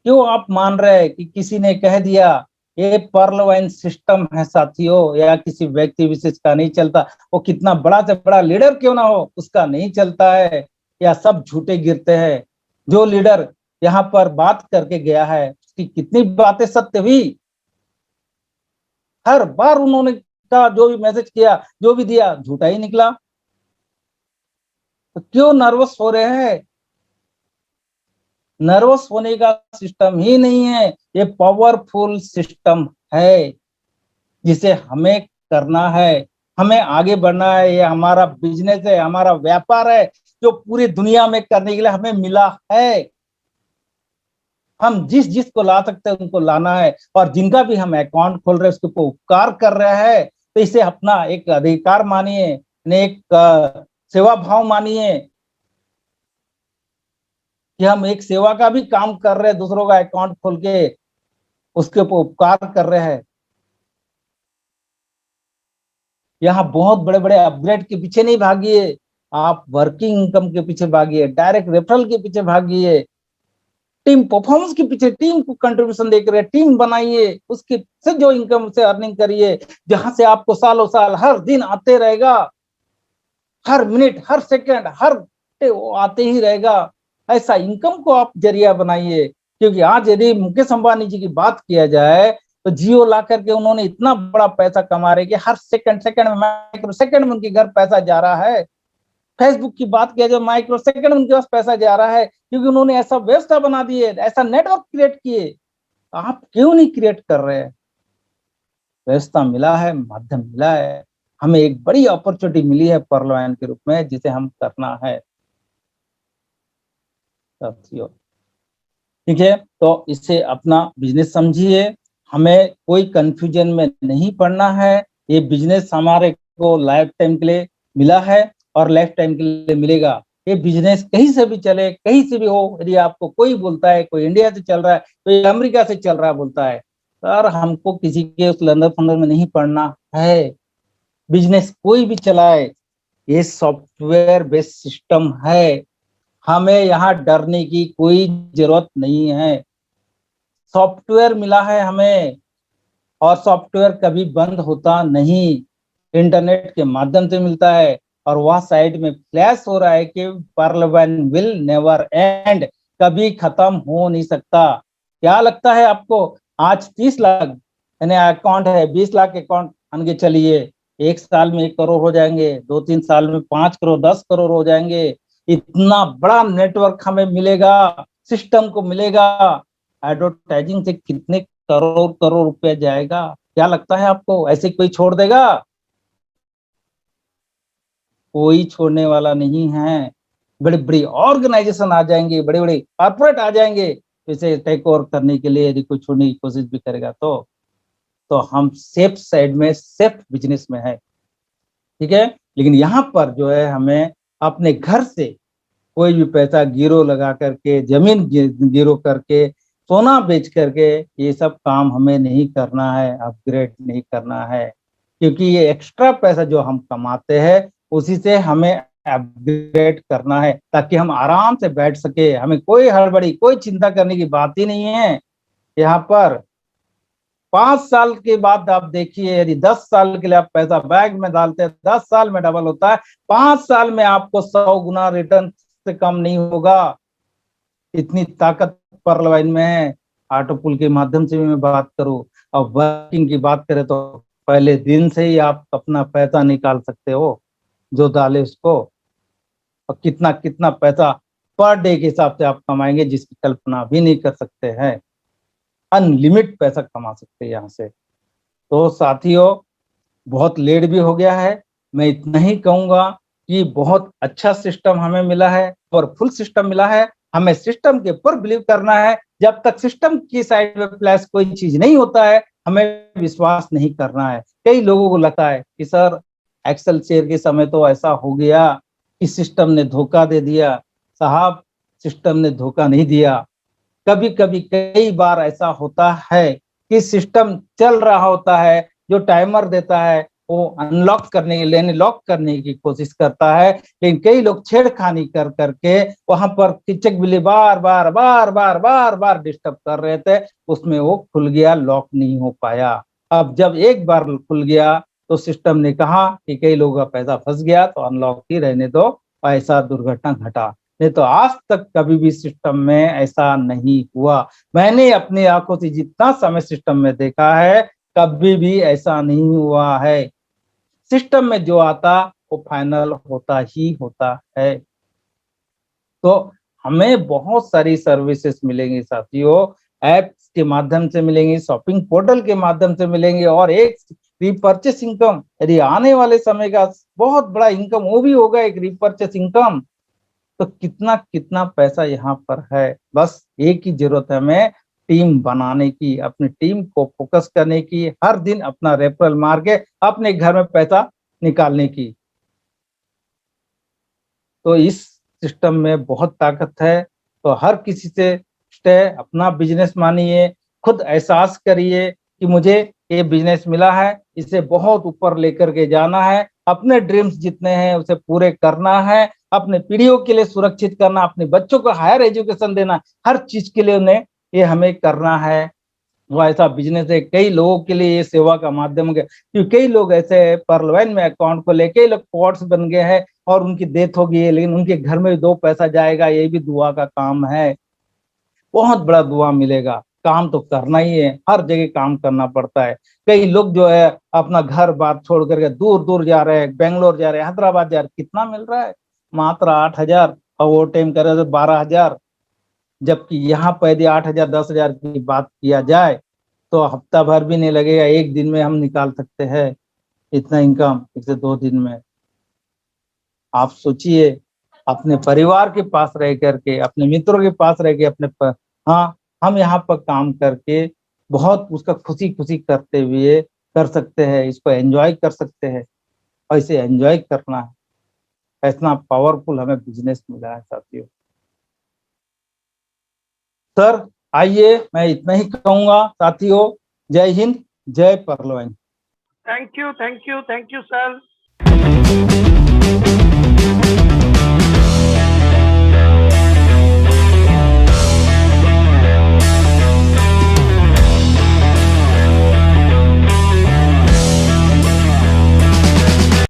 क्यों आप मान रहे हैं कि किसी ने कह दिया, ये पर्ल वाइन सिस्टम है साथियों, या किसी व्यक्ति विशेष का नहीं चलता, वो कितना बड़ा से बड़ा लीडर क्यों ना हो उसका नहीं चलता है। या सब झूठे गिरते हैं? जो लीडर यहाँ पर बात करके गया है उसकी कितनी बातें सत्य हुई? हर बार उन्होंने कहा, जो भी मैसेज किया, जो भी दिया, झूठा ही निकला। तो क्यों नर्वस हो रहे हैं? नर्वस होने का सिस्टम ही नहीं है, ये पावरफुल सिस्टम है जिसे हमें करना है, हमें आगे बढ़ना है। ये हमारा बिजनेस है, हमारा व्यापार है, जो पूरी दुनिया में करने के लिए हमें मिला है। हम जिस जिस को ला सकते हैं उनको लाना है, और जिनका भी हम अकाउंट खोल रहे हैं उसके ऊपर उपकार कर रहे हैं, तो इसे अपना एक अधिकार मानिए, एक सेवा भाव मानिए कि हम एक सेवा का भी काम कर रहे हैं, दूसरों का अकाउंट खोल के उसके ऊपर उपकार कर रहे हैं। यहाँ बहुत बड़े बड़े अपग्रेड के पीछे नहीं भागिए, आप वर्किंग इनकम के पीछे भागिए, डायरेक्ट रेफरल के पीछे भागिए, टीम परफॉर्मेंस के पीछे, टीम को कंट्रीब्यूशन देकर टीम बनाइए, उसके से जो इनकम से अर्निंग करिए, जहां से आपको सालों साल हर दिन आते रहेगा, हर मिनट, हर सेकंड, हर वो आते ही रहेगा। ऐसा इनकम को आप जरिया बनाइए। क्योंकि आज यदि मुकेश अंबानी जी की बात किया जाए तो जियो ला करके उन्होंने इतना बड़ा पैसा कमा रहे कि हर सेकंड सेकंड में, माइक्रो सेकंड में उनके घर पैसा जा रहा है। फेसबुक की बात किया जाए, माइक्रो सेकंड में उनके पास पैसा जा रहा है, क्योंकि उन्होंने ऐसा व्यवस्था बना दी है, ऐसा नेटवर्क क्रिएट किए। आप क्यों नहीं क्रिएट कर रहे हैं? व्यवस्था मिला है, माध्यम मिला है, हमें एक बड़ी अपॉर्चुनिटी मिली है परलवान के रूप में, जिसे हम करना है साथियों। ठीक है, तो इसे अपना बिजनेस समझिए, हमें कोई कंफ्यूजन में नहीं पड़ना है। ये बिजनेस हमारे को लाइफ टाइम के लिए मिला है और लाइफ टाइम के लिए मिलेगा। ये बिजनेस कहीं से भी चले, कहीं से भी हो, यदि आपको कोई बोलता है कोई इंडिया से चल रहा है, कोई अमेरिका से चल रहा है, बोलता है, सर हमको किसी के उस लंदर फंदर में नहीं पड़ना है। बिजनेस कोई भी चलाए, ये सॉफ्टवेयर बेस्ड सिस्टम है, हमें यहाँ डरने की कोई जरूरत नहीं है। सॉफ्टवेयर मिला है हमें, और सॉफ्टवेयर कभी बंद होता नहीं, इंटरनेट के माध्यम से मिलता है, और वह साइड में फ्लैश हो रहा है कि पार्लियामेंट विल नेवर एंड, कभी खत्म हो नहीं सकता। क्या लगता है आपको? आज 30 लाख यानी अकाउंट है, 20 लाख अकाउंट मान के चलिए, एक साल में 1 करोड़ हो जाएंगे, 2-3 साल में 5 करोड़, 10 करोड़ हो जाएंगे। इतना बड़ा नेटवर्क हमें मिलेगा, सिस्टम को मिलेगा। एडवर्टाइजिंग से कितने करोड़ करोड़ रुपया जाएगा? क्या लगता है आपको? ऐसे कोई छोड़ देगा? कोई छोड़ने वाला नहीं है। बड़ी बड़ी ऑर्गेनाइजेशन आ जाएंगे, बड़े बड़े कॉर्पोरेट आ जाएंगे, इसे टेक ओवर करने के लिए यदि कोई छोड़ने की कोशिश भी करेगा तो हम सेफ साइड में, सेफ बिजनेस में है। ठीक है, लेकिन यहाँ पर जो है हमें अपने घर से कोई भी पैसा गिरो लगा करके, जमीन गिरो करके, सोना बेच करके, ये सब काम हमें नहीं करना है, अपग्रेड नहीं करना है। क्योंकि ये एक्स्ट्रा पैसा जो हम कमाते हैं उसी से हमें अपग्रेड करना है, ताकि हम आराम से बैठ सके, हमें कोई हड़बड़ी, कोई चिंता करने की बात ही नहीं है। यहाँ पर 5 साल के बाद आप देखिए, यदि 10 साल के लिए आप पैसा बैग में डालते हैं, 10 साल में डबल होता है, 5 साल में आपको 100 गुना रिटर्न से कम नहीं होगा। इतनी ताकत परलवाइन में है। ऑटो पुल के माध्यम से भी मैं बात करूं, और वर्किंग की बात करें तो पहले दिन से ही आप अपना पैसा निकाल सकते हो, जो डाले उसको, और कितना कितना पैसा पर डे के हिसाब से आप कमाएंगे, जिसकी कल्पना भी नहीं कर सकते हैं। अनलिमिट पैसा कमा सकते हैं यहाँ से। तो साथियों, बहुत लेट भी हो गया है, मैं इतना ही कहूंगा कि बहुत अच्छा सिस्टम हमें मिला है, पावरफुल सिस्टम मिला है। हमें सिस्टम के ऊपर बिलीव करना है। जब तक सिस्टम की साइड में प्लस कोई चीज नहीं होता है, हमें विश्वास नहीं करना है। कई लोगों को लगता है कि सर एक्सेल शेयर के समय तो ऐसा हो गया कि सिस्टम ने धोखा दे दिया। साहब, सिस्टम ने धोखा नहीं दिया। कभी कभी कई बार ऐसा होता है कि सिस्टम चल रहा होता है, जो टाइमर देता है वो अनलॉक करने के लिए, लॉक करने की कोशिश करता है, लेकिन कई लोग छेड़खानी कर करके वहां पर किचक बिल्ली बार बार बार बार बार बार डिस्टर्ब कर रहे थे, उसमें वो खुल गया, लॉक नहीं हो पाया। अब जब एक बार खुल गया तो सिस्टम ने कहा कि कई लोगों का पैसा फंस गया, तो अनलॉक ही रहने दो, ऐसा दुर्घटना घटा। नहीं तो आज तक कभी भी सिस्टम में ऐसा नहीं हुआ। मैंने अपनी आंखों से जितना समय सिस्टम में देखा है, कभी भी ऐसा नहीं हुआ है। सिस्टम में जो आता वो फाइनल होता ही होता है। तो हमें बहुत सारी सर्विसेज मिलेंगी साथियों, ऐप्स के माध्यम से मिलेंगी, शॉपिंग पोर्टल के माध्यम से मिलेंगे, और एक रिपर्चेस इनकम, यदि आने वाले समय का बहुत बड़ा इनकम वो भी होगा, एक रिपर्चेस इनकम। तो कितना कितना पैसा यहाँ पर है। बस एक ही जरूरत है हमें, टीम बनाने की, अपनी टीम को फोकस करने की, हर दिन अपना रेफरल मार के अपने घर में पैसा निकालने की। तो इस सिस्टम में बहुत ताकत है। तो हर किसी से अपना बिजनेस मानिए, खुद एहसास करिए कि मुझे ये बिजनेस मिला है, इसे बहुत ऊपर लेकर के जाना है, अपने ड्रीम्स जितने हैं उसे पूरे करना है, अपने पीढ़ियों के लिए सुरक्षित करना, अपने बच्चों को हायर एजुकेशन देना, हर चीज के लिए उन्हें ये हमें करना है। वो ऐसा बिजनेस है, कई लोगों के लिए ये सेवा का माध्यम हो गया, क्योंकि कई लोग ऐसे पर्लवाइन में अकाउंट को लेके लोग कोर्ट्स बन गए हैं और उनकी डेथ हो गई है, लेकिन उनके घर में भी 2 पैसा जाएगा, ये भी दुआ का काम है। बहुत बड़ा दुआ मिलेगा। काम तो करना ही है, हर जगह काम करना पड़ता है। कई लोग जो है अपना घर बार छोड़ करके दूर दूर जा रहे हैं, बेंगलोर जा रहे हैं, हैदराबाद जा रहे हैं, कितना मिल रहा है? मात्र 8,000, और वो टाइम करे तो 12,000। जबकि यहाँ पर यदि 8,000 10,000 की बात किया जाए तो हफ्ता भर भी नहीं लगेगा, एक दिन में हम निकाल सकते हैं इतना इनकम, इसे 2 दिन में। आप सोचिए, अपने परिवार के पास रह करके, अपने मित्रों के पास रह के, हाँ, हम यहाँ पर काम करके बहुत उसका खुशी खुशी करते हुए कर सकते हैं, इसको एंजॉय कर सकते हैं, और इसे एंजॉय करना है। इतना पावरफुल हमें बिजनेस मिला है साथियों। सर आइए, मैं इतना ही कहूंगा साथियों। जय हिंद, जय पर्लवाइन। Thank you sir.